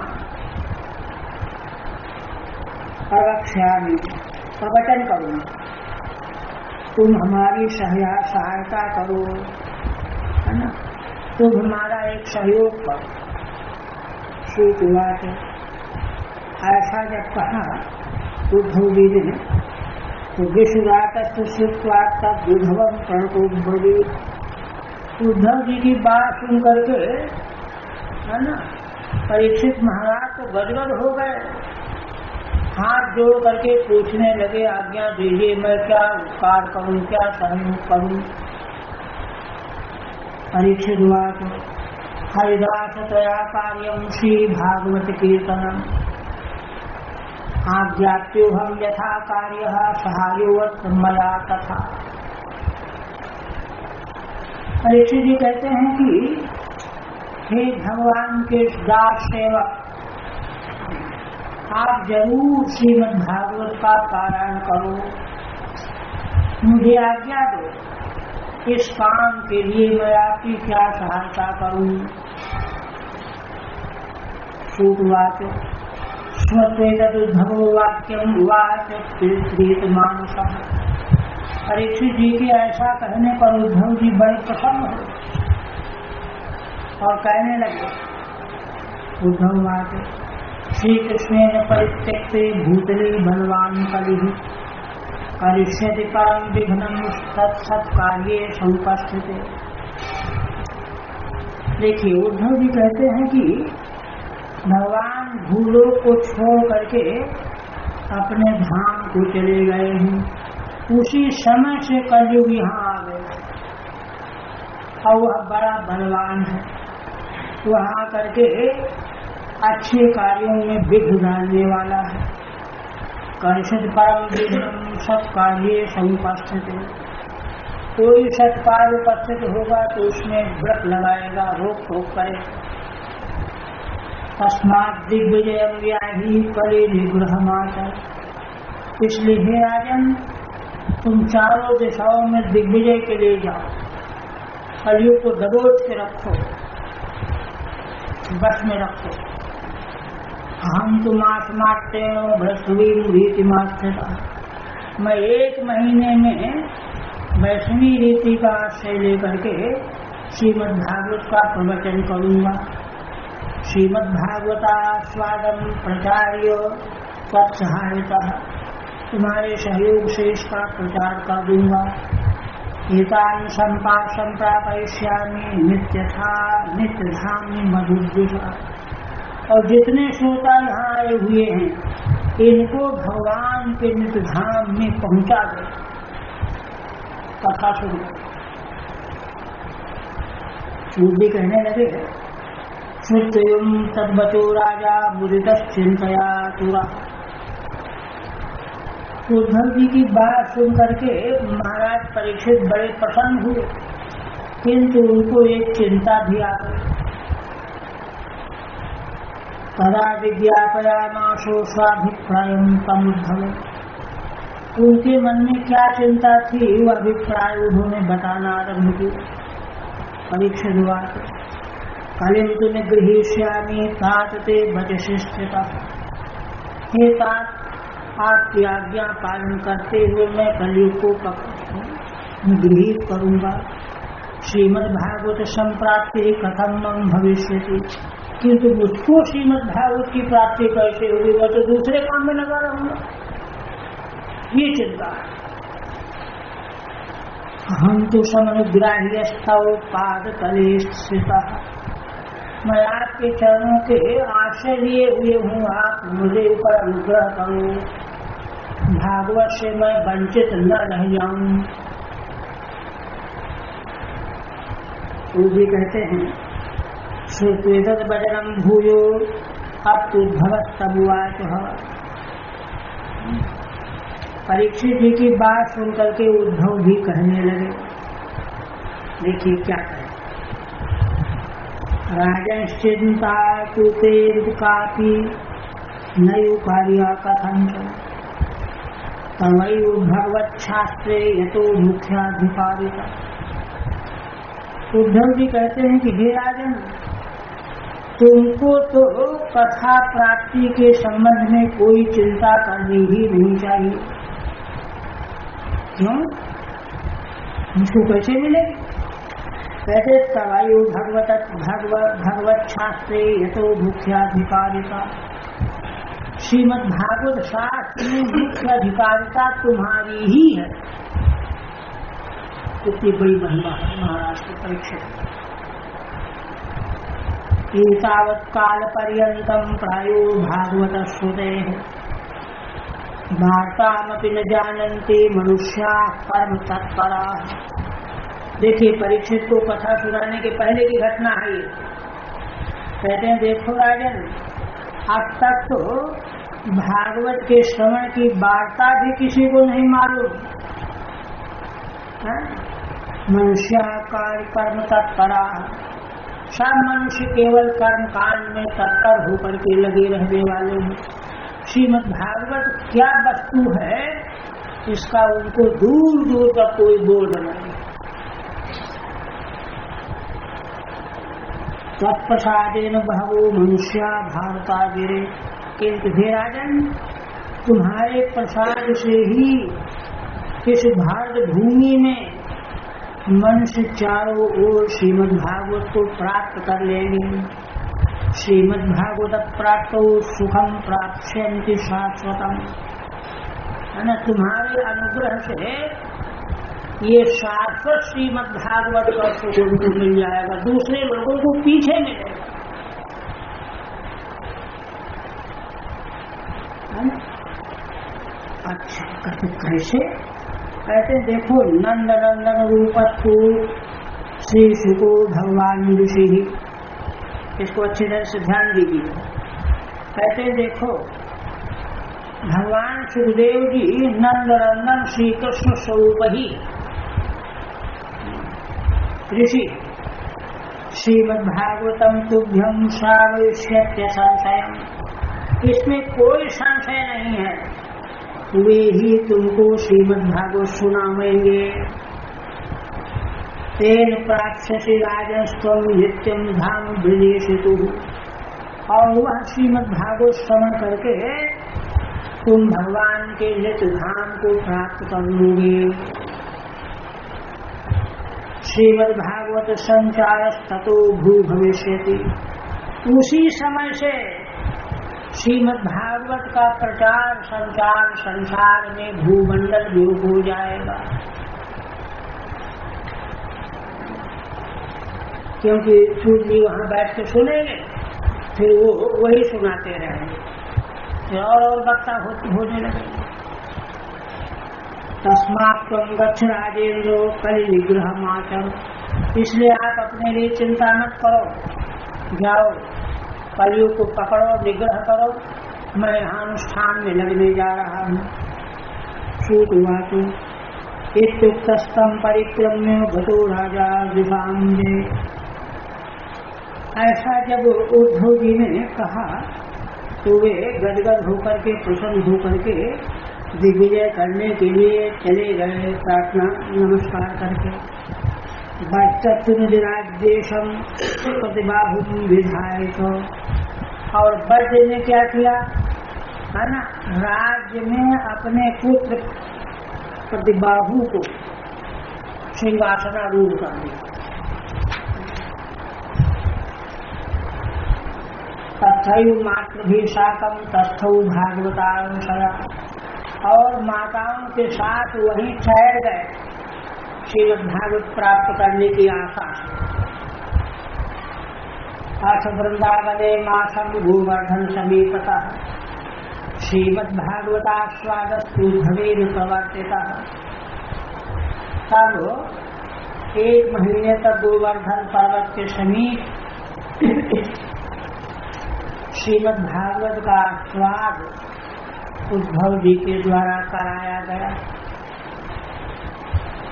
प्रवक्ष्यामि, प्रवचन करूँगा, तुम हमारी सहायता करो, है ना, तुम हमारा एक सहयोग करो। श्रुत वाच, ऐसा जब कहा उद्धव जी ने, तो विश्वरात श्रुत्वा तद्विधवं प्रणतोब्रवीत्। उद्धव जी की बात सुन करके, है ना, परीक्षित महाराज तो गदगद हो गए, हाथ जोड़ करके पूछने लगे, आज्ञा दीजिए, मैं क्या उपकार करूं, क्या सहयोग करूं। परीक्षित वाच, हरिदास तया कार्यं श्री भागवत कीर्तनम् आज्ञाप्योऽहं यथा कार्यः सहायोवत् मया तथा। परीक्षित जी कहते हैं कि हे भगवान के दास सेवक, आप जरूर श्रीमद् भागवत का पारायण करो, मुझे आज्ञा दो, इस काम के लिए मैं आपकी क्या सहायता करूं। श्रुतवाच, स्वत्वेतदुद्धवो वाक्यं उवाच प्रीतमानसः। परीक्षित जी के ऐसा कहने पर उद्धव जी बड़े प्रसन्न हो और कहने लगे, उद्धव वाच श्री कृष्णेन परित्यक्ते भूतले बलवान कलिः करिष्यति परम विघ्नं तत्सत्कार्ये समुपस्थिते। देखिए, उद्धव जी कहते हैं कि भगवान भूलोक को छोड़ करके अपने धाम को चले गए हैं। उसी समय से कलयुग यहाँ आ गए और वह बड़ा बलवान है। वहाँ करके अच्छे कार्यों में विघ्न डालने वाला है। कर्षित परम विघ्नं सत्कार्ये समुपस्थित। कोई सत्कार्य उपस्थित होगा तो उसमें व्रत लगाएगा, रोक टोक करे। तस्मात् दिग्विजयं व्याधि कले निग्रह माता। इसलिए हे राजन, तुम चारों दिशाओं में दिग्विजय के लिए जाओ, कलियुग को दबोच के रखो, बस में रखो। हम तुम आत्माते रीति मास्था। मैं 1 महीने में वैष्णवी रीति का आश्रय लेकर के श्रीमद् भागवत का प्रवचन करूंगा। श्रीमद् भागवतास्वादं प्रचार्य तत्सहायता। तुम्हारे सहयोग से इसका प्रचार कर दूंगा। एतान् संप्रापयिष्यामि नित्यथा नित्यधाम्नि मधुद्विषा। और जितने श्रोता यहाँ आए हुए हैं, इनको भगवान के नित्यधाम में पहुँचा दे। कथा शुरू। सूर्य कहने लगे, श्रुतयुं तद्वचो राजा मुदितश्चिन्तया तुरा। उद्धव जी की बात सुन करके महाराज परीक्षित बड़े प्रसन्न हुए, किंतु उनको एक चिंता भी आ गई। तदा विज्ञापयामाशो स्वाभिप्रायं तमुद्धव। उनके मन में क्या चिंता थी, वह अभिप्राय उन्होंने बताना आरम्भ किया। परीक्षित हुआ, कलिं तु निगृहीष्यामि तात ते वचसि स्थितः। हे तात, आपकी आज्ञा पालन करते हुए मैं कलियुग को निगृहीत करूंगा। श्रीमद् भागवत संप्राप्ति कथम मम भविष्यति। किंतु मुझको श्रीमद् भागवत की प्राप्ति कैसे होगी, मैं तो दूसरे काम में लगा रहूंगा। ये चिंता है। हम तो समनुग्राह्यस्तव पाद तले स्थितः। मैं आपके चरणों के आश्रय लिए हुए हूँ, आप मुझे ऊपर अनुग्रह करो, भागवत से मैं वंचित न रह जाऊं। तो जी कहते हैं, श्रुत्वेतद् वचनं भूयो अप्युद्भवस्तमुवाचः। परीक्षित जी की बात सुन करके उद्धव भी कहने लगे। देखिए क्या कहे, राजश्चिंता कुतेर कापि नयु कार्या कथंचन तवैव भगवत शास्त्रे यतो मुख्याधिकारिता। उद्धव जी कहते हैं कि हे राजन, तुमको तो कथा प्राप्ति के संबंध में कोई चिंता करनी ही नहीं चाहिए। क्यों? मुझको कैसे मिलेगी? कहते तवायु भगवत शास्त्रे यतो मुख्याधिकारिता। श्रीमद् भागवत शास्त्र में मुख्य अधिकारिता तुम्हारी ही है। कितनी बड़ी महिमा है महाराज की परीक्षा। एतावत् काल पर्यंतम प्रायो भागवत श्रुते वार्तामपि न जानन्ति मनुष्या परम तत्परा। देखिए, परीक्षित को कथा सुनाने के पहले की घटना है ये। कहते हैं, देखो राजन, अब तक तो भागवत के श्रवण की वार्ता भी किसी को नहीं मालूम। मनुष्य कर्म तत्परा। सब मनुष्य केवल कर्म कांड में तत्पर होकर के लगे रहने वाले हैं। श्रीमद् भागवत क्या वस्तु है, इसका उनको दूर दूर तक कोई बोध नहीं। तत्प्रसादेन बहवो मनुष्या भारता गिरे। किंतु हे राजन, तुम्हारे प्रसाद से ही इस भारत भूमि में मनुष्य चारों ओर श्रीमद् भागवत को प्राप्त कर लेंगे। श्रीमद्भागवत प्राप्तो सुखम प्राप्स्यन्ति शाश्वतम, है ना। तुम्हारे अनुग्रह से ये शाश्वत श्रीमद्भागवत का सुख उनको मिल जाएगा, दूसरे लोगों को पीछे मिलेगा, है ना। अच्छा, कहते कैसे? कहते देखो, नंद नंदन रूपस्तु श्री शुको भगवान ऋषि, इसको अच्छी तरह से ध्यान दीजिए। कहते देखो, भगवान सुखदेव जी नंद नंदन श्री कृष्ण स्वरूप ही ऋषि, श्रीमद्भागवतम तुभ्यम श्रावयिष्यत्य संशयम्, इसमें कोई संशय नहीं है, वे ही तुमको श्रीमद्भागवत सुनाएंगे। तेन प्राक्षसी राजस्त्वं नित्यम धाम ब्रजेषु, और वह श्रीमद्भागवत श्रवण करके तुम भगवान के नित्य धाम को प्राप्त कर लोगे। श्रीमद्भागवत संचारस्ततो भू भविष्यति, उसी समय से श्रीमद्भागवत का प्रचार संचार संसार में भूमंडल भी हो जाएगा, क्योंकि सूर्य वहाँ बैठ के सुनेंगे, फिर वो वही सुनाते रहेंगे, फिर और वक्ता होने लगेंगे। तस्मात् त्वं गच्छ राजेन्द्र कलि निग्रह माचर, इसलिए आप अपने लिए चिंता मत करो, जाओ कलियुग को पकड़ो, निग्रह करो, मैं यहाँ अनुष्ठान में लगने जा रहा हूँ। श्रुतवाचो इत्युक्तस्तम परिक्रम्य गतो राजा विभांजे, ऐसा जब उद्धव जी ने कहा तो वे गदगद होकर के प्रसन्न होकर के दिग्विजय करने के लिए चले गए, प्रार्थना नमस्कार करके। राज्येशम प्रतिबाहु विधायक, और वज्र ने क्या किया, है ना, राज्य में अपने पुत्र प्रतिबाहु को सिंहासनारूढ़ कर दिया। तथैव मातृभिषाकम तस्थौ भागवतानुशया, और माताओं के साथ वहीं ठहर गए श्रीमद्भागवत प्राप्त करने की आशा से। अथ वृंदावने मासम गोवर्धन समीपता श्रीमद्भागवतास्वादस्तु भवेन प्रवर्तिता, तब 1 महीने तक गोवर्धन पर्वत के समीप श्रीमद्भागवत का स्वाद उद्धव जी के द्वारा कराया गया।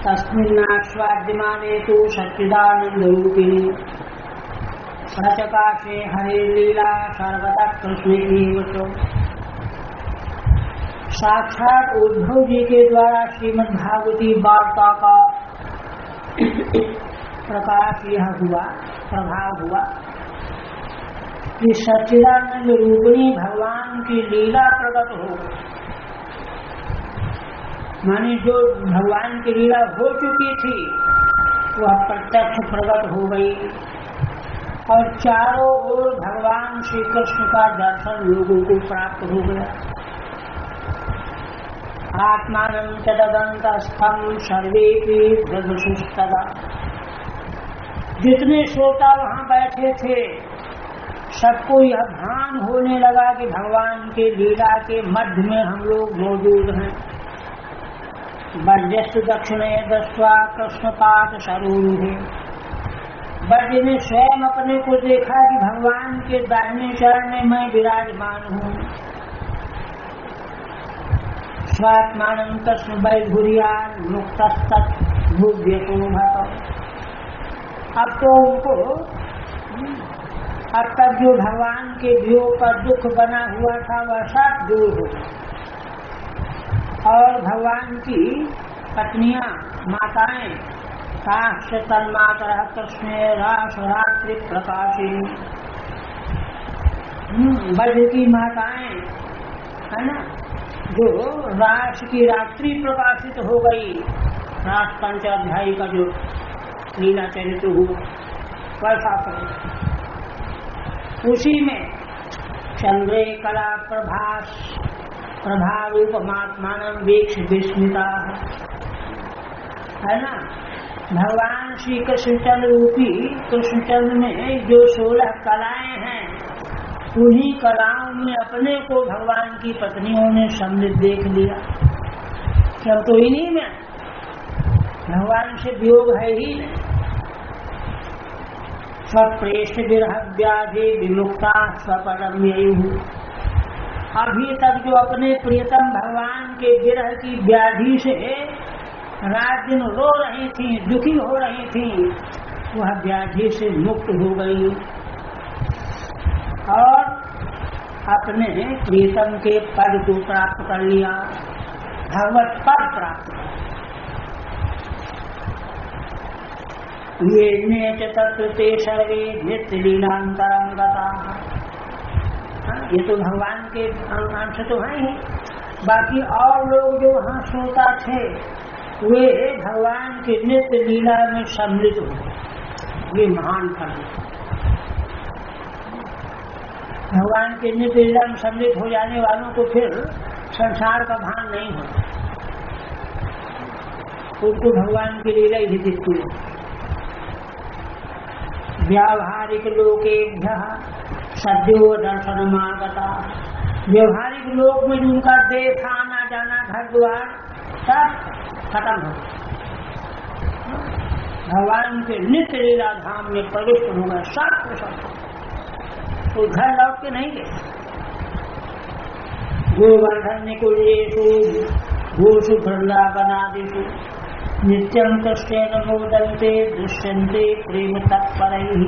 तस्मिन्नास्वाद्यमाने तु सच्चिदानंद रूपिणी प्रचकाशे हरे लीला सर्वदा कृष्ण की, साक्षात उद्धव जी के द्वारा श्रीमद्भागवती वार्ता का प्रकाश यह हुआ, प्रभाव हुआ कि सच्चिदानंद रूपिणी भगवान की लीला प्रकट हो, मानी जो भगवान की लीला हो चुकी थी वह प्रत्यक्ष प्रकट हो गई, और चारों ओर भगवान श्री कृष्ण का दर्शन लोगों को प्राप्त हो गया। आत्मानं तदन्तस्थं सर्वेपि ददृशुस्तदा, जितने श्रोता वहाँ बैठे थे सबको यह भान होने लगा कि भगवान के लीला के मध्य में हम लोग मौजूद हैं। बर्जस्व दक्षिणे दृष्ट्वा कृष्णपाद सरोरुहे, बर्ज ने स्वयं अपने को देखा कि भगवान के दाहिने चरण में मैं विराजमान हूँ। स्वात्मानं कृष्ण वैभुर्यान् मुक्तस्तत् भुव्यतो भत, अब तो उनको अब तक जो भगवान के वियोग का दुख बना हुआ था वह सब दूर हो, और भगवान की पत्नियां माताएं साक्ष्य तन्मातरः कृष्णे रास रात्रि प्रकाशिनी, ब्रज की माताएं, है ना, जो रास की रात्रि प्रकाशित हो गई। रास पंचाध्यायी का जो लीला चरित्र हुआ वैसा उसी में चंद्रे कला प्रभास प्रभारूपमात्मानं वीक्ष विस्मिता है ना। भगवान श्री कृष्णचंद्र रूपी कृष्णचंद्र में जो 16 कलाएं हैं, उन्हीं कलाओं में अपने को भगवान की पत्नियों ने सम्मिलित देख लिया। क्या तो इन्हीं में भगवान से वियोग है ही नहीं। स्वप्रेष्ठ विरह व्याधि विमुक्ता स्वपरम ययु। अभी तक जो अपने प्रियतम भगवान के विरह की व्याधि से रात दिन रो रही थी, दुखी हो रही थी, वह व्याधि से मुक्त हो गई और अपने प्रियतम के पद को प्राप्त कर लिया, भगवत पद प्राप्त कर। ये नेच तत्र ते सर्वे नित्य लीलांतरंगता। ये तो भगवान के अंश तो हैं ही, बाकी और लोग जो वहाँ श्रोता थे वे भगवान के नित्य लीला में सम्मिलित हो। ये महान फल है। भगवान के नित्य लीला में सम्मिलित हो जाने वालों को फिर संसार का भान नहीं होता, उनको भगवान की लीला ही दिखती है। व्यावहारिक लोकेभ्यः सद्यो दर्शनमागता। व्यवहारिक लोक में उनका देश आना जाना घर द्वार सब खत्म हो, भगवान के नित्य लीला धाम में प्रविष्ट हो गए सब। तो घर लौट के नहीं गए। गोवर्धन निकुलेषु गोषु वृंदावनादिषु नित्यं कृष्णेन मोदन्ते दृश्यन्ते प्रेम तत्परैः।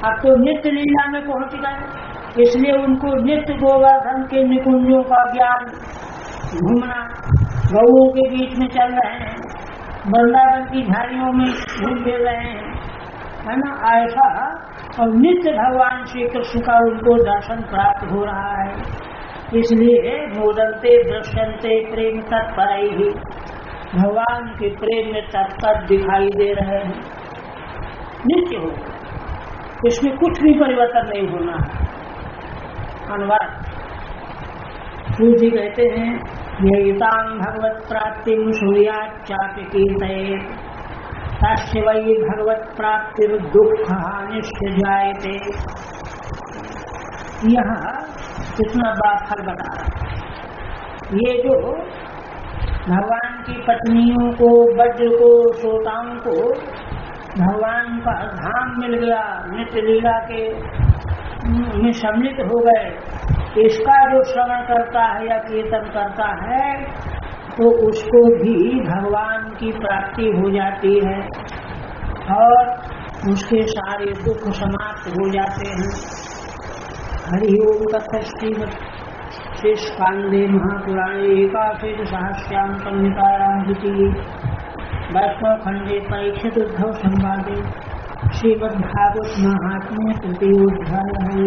अब तो नित्य लीला में पहुंच गए, इसलिए उनको नित्य गोवर्धन के निकुंजों का ज्ञान, घूमना, गौओं के बीच में चल रहे हैं, वृंदावन की झाड़ियों में घूम फिर रहे हैं, है ना, ऐसा। और नित्य भगवान श्री कृष्ण का उनको दर्शन प्राप्त हो रहा है, इसलिए मोदन्ते दृश्यन्ते प्रेम तत्परैः। भगवान के प्रेम में तत्पर दिखाई दे रहे हैं, नित्य हो, इसमें कुछ भी परिवर्तन नहीं होना है। अनुवाद जी कहते हैं, ययितां भगवत प्राप्तिं सूर्याच्चापि कीर्तयेत् तस्य वै भगवत प्राप्तिर दुःखहानिश्च जायते। यह कितना बड़ा फल बता रहा है। ये जो भगवान की पत्नियों को, वज्र को, श्रोताओं को भगवान का धाम मिल गया, नित्य लीला के में सम्मिलित हो गए, इसका जो श्रवण करता है या कीर्तन करता है तो उसको भी भगवान की प्राप्ति हो जाती है और उसके सारे दुख समाप्त हो जाते हैं। हरि ओम तत्सत। शेष कांडे महापुराणे एकादश सहस्राम संहितायां द्वितीये वैष्णव खंडे परीक्षित उद्धव संवादे श्रीमद्भागवत महात्म्य तृतीयोध्याय।